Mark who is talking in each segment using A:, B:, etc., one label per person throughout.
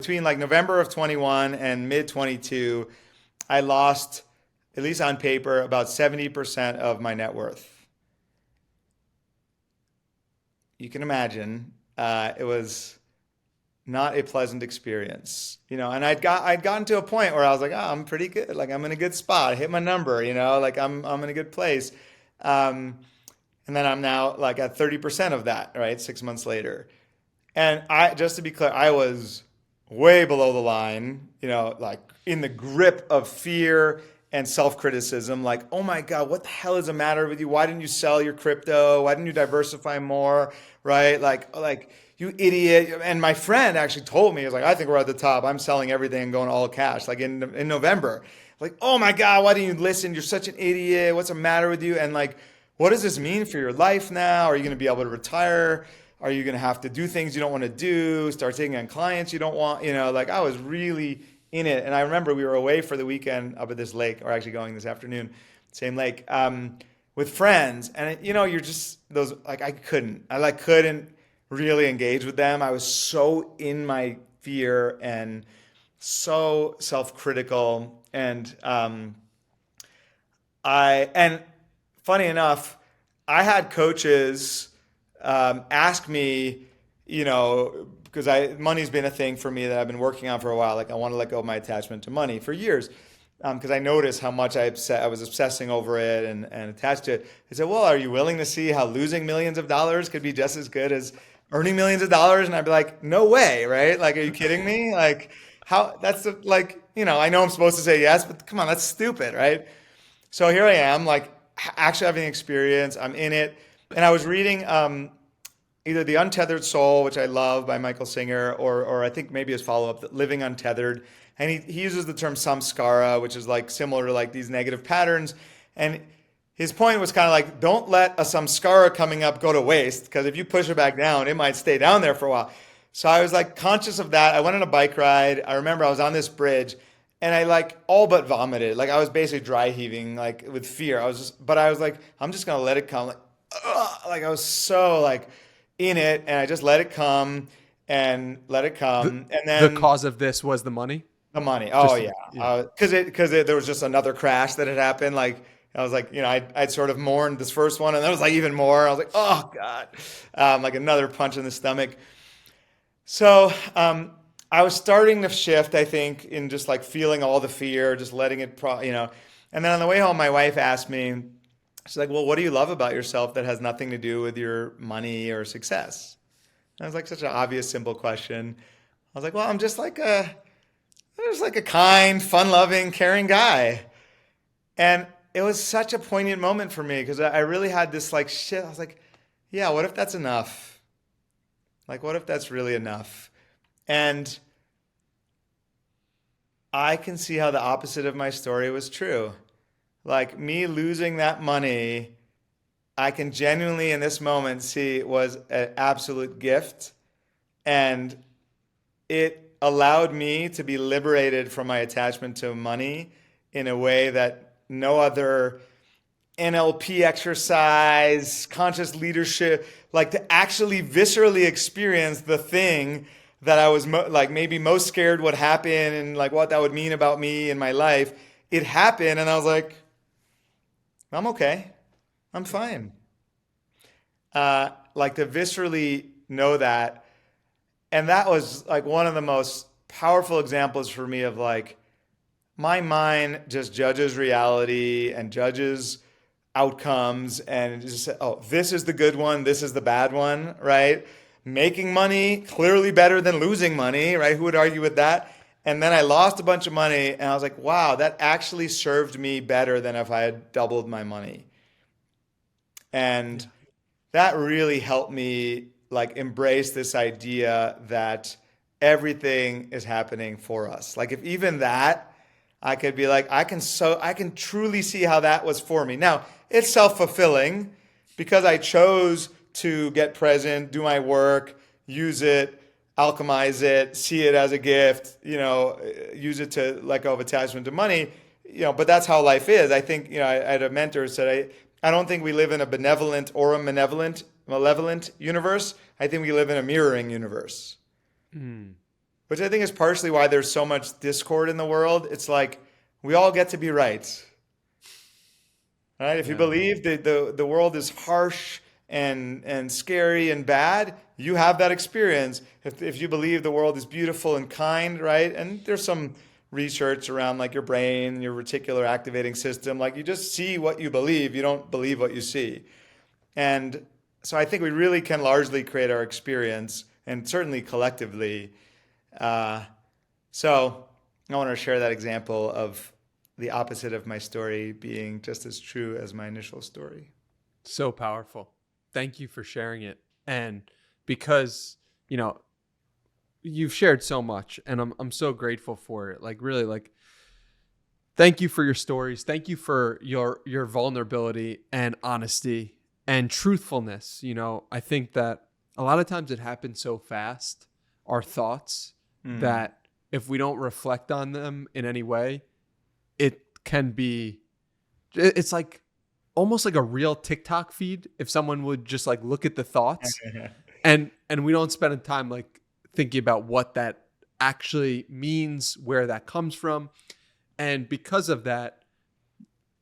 A: between like November of 21 and mid 22, I lost, at least on paper, about 70% of my net worth. You can imagine, it was not a pleasant experience, and I'd gotten to a point where I was like, oh, I'm pretty good. Like I'm in a good spot. I hit my number, like I'm in a good place. Um, and then I'm now like at 30% of that, right? 6 months later. And just to be clear, I was way below the line, like in the grip of fear and self-criticism, like, oh my God, what the hell is the matter with you? Why didn't you sell your crypto? Why didn't you diversify more? Right? Like you idiot. And my friend actually told me, he was like, I think we're at the top. I'm selling everything and going all cash, like in November. Like, oh my God, why didn't you listen? You're such an idiot. What's the matter with you? And like, what does this mean for your life now? Are you going to be able to retire? Are you going to have to do things you don't want to do? Start taking on clients you don't want? Like I was really in it. And I remember we were away for the weekend up at this lake, or actually going this afternoon, same lake, with friends. And you're just those, like I couldn't really engage with them. I was so in my fear and so self-critical. And funny enough, I had coaches ask me, because money's been a thing for me that I've been working on for a while. Like I want to let go of my attachment to money for years, because I noticed how much I was obsessing over it and attached to it. They said, "Well, are you willing to see how losing millions of dollars could be just as good as earning millions of dollars?" And I'd be like, "No way, right? Like, are you kidding me? Like, how? I know I'm supposed to say yes, but come on, that's stupid, right?" So here I am, like actually having experience. I'm in it, and I was reading either The Untethered Soul, which I love by Michael Singer, or I think maybe his follow up, Living Untethered. And he uses the term samskara, which is like similar to like these negative patterns. And his point was kind of like, don't let a samskara coming up go to waste, because if you push it back down, it might stay down there for a while. So I was like conscious of that. I went on a bike ride. I remember I was on this bridge and I like all but vomited. Like I was basically dry heaving, like with fear. But I was like, I'm just gonna let it come. Like, ugh, like I was so like in it, and I just let it come and let it
B: The
A: come, and
B: the
A: then
B: cause of this was the money.
A: the money. Oh
B: Just
A: yeah,
B: yeah.
A: because there was just another crash that had happened. Like I was like, I'd sort of mourned this first one, and there was like even more. I was like, oh God, like another punch in the stomach. So I was starting to shift, I think, in just like feeling all the fear, just letting it, And then on the way home, my wife asked me, she's like, "Well, what do you love about yourself that has nothing to do with your money or success?" And it was like such an obvious, simple question. I was like, "Well, I'm just like a kind, fun-loving, caring guy." And it was such a poignant moment for me because I really had this like shit. I was like, "Yeah, what if that's enough? Like, what if that's really enough?" And I can see how the opposite of my story was true. Like me losing that money, I can genuinely in this moment see was an absolute gift. And it allowed me to be liberated from my attachment to money in a way that no other NLP exercise, conscious leadership, like to actually viscerally experience the thing that I was like maybe most scared would happen and like what that would mean about me and my life. It happened, and I was like, I'm okay. I'm fine. Like to viscerally know that. And that was like one of the most powerful examples for me of like my mind just judges reality and judges outcomes and just say, oh, this is the good one, this is the bad one, right? Making money, clearly better than losing money, right? Who would argue with that? And then I lost a bunch of money and I was like, wow, that actually served me better than if I had doubled my money. And
B: Yeah.
A: that really helped me like embrace this idea that everything is happening for us. Like if even that, I could be like, I can truly see how that was for me. Now, it's self-fulfilling because I chose to get present, do my work, use it, alchemize it, see it as a gift, use it to let go of attachment to money, but that's how life is. I think, I had a mentor who said, I don't think we live in a benevolent or a malevolent universe. I think we live in a mirroring universe.
B: Mm.
A: which I think is partially why there's so much discord in the world. It's like we all get to be right. Right? If you
B: Yeah.
A: believe that the world is harsh and scary and bad, you have that experience. If you believe the world is beautiful and kind, right? And there's some research around like your brain, your reticular activating system. Like you just see what you believe, you don't believe what you see. And so I think we really can largely create our experience and certainly collectively. Uh, so I want to share that example of the opposite of my story being just as true as my initial story.
B: So powerful. Thank you for sharing it. And because, you know, you've shared so much and I'm so grateful for it. Like really like thank you for your stories. Thank you for your vulnerability and honesty and truthfulness. You know, I think that a lot of times it happens so fast, our thoughts,
A: Mm.
B: that if we don't reflect on them in any way, it can be it's like almost like a real TikTok feed if someone would just like look at the thoughts and we don't spend time like thinking about what that actually means, where that comes from. And because of that,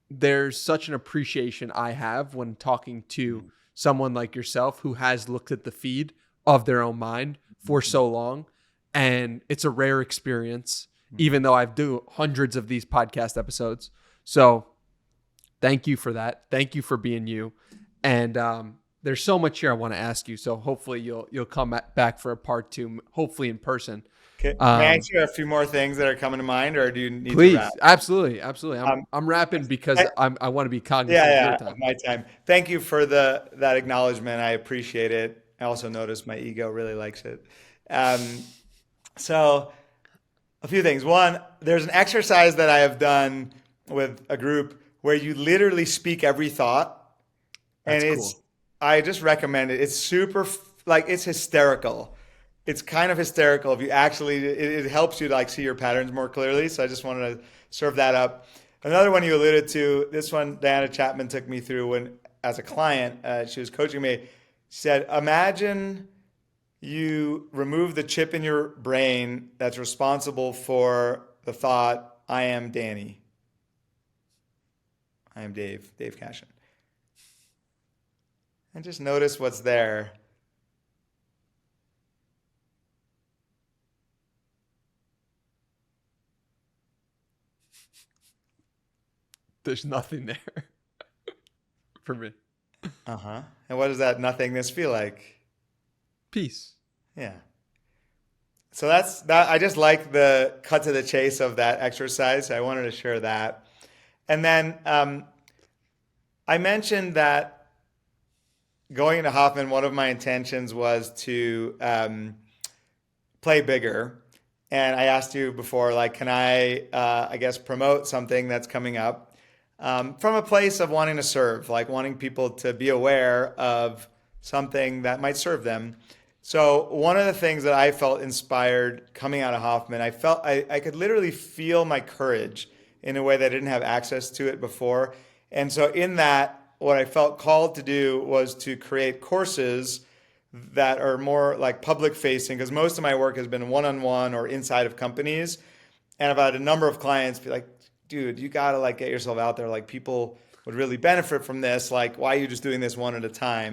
B: there's such an appreciation I have when talking to someone like yourself who has looked at the feed of their own mind for so long. And it's a rare experience, even though I've do hundreds of these podcast episodes. So thank you for that. Thank you for being you. And there's so much here I want to ask you. So hopefully you'll come back for a part two, hopefully in person.
A: Okay. May I
B: Um,
A: share a few more things that are coming to mind, or do you need to wrap?
B: please, absolutely, absolutely. I'm
A: Um,
B: I'm rapping because
A: I-
B: I want to be
A: yeah,
B: cognizant of your
A: yeah, of
B: time.
A: my time. Thank you for that acknowledgement. I appreciate it. I also noticed my ego really likes it. Um, so a few things. One, there's an exercise that I have done with a group where you literally speak every thought, and
B: That's cool.
A: I just recommend it. It's super, like, it's hysterical. It's kind of hysterical if you actually, it helps you to like see your patterns more clearly. So I just wanted to serve that up. Another one you alluded to, this one Diana Chapman took me through when, as a client, she was coaching me. She said, imagine you remove the chip in your brain that's responsible for the thought, I am Danny. I am Dave Kashen. And just notice what's there.
B: There's nothing there for me.
A: Uh-huh. And what does that nothingness feel like?
B: Peace.
A: Yeah. So that's that. I just like the cut to the chase of that exercise. I wanted to share that. And then I mentioned that going into Hoffman, one of my intentions was to play bigger. And I asked you before, like, can I guess, promote something that's coming up from a place of wanting to serve, like wanting people to be aware of something that might serve them. So one of the things that I felt inspired coming out of Hoffman, I felt I could literally feel my courage in a way that I didn't have access to it before. And so in that, what I felt called to do was to create courses that are more like public facing, because most of my work has been one-on-one or inside of companies. And I've had a number of clients be like, dude, you gotta like get yourself out there. Like people would really benefit from this. Like, why are you just doing this one at a time?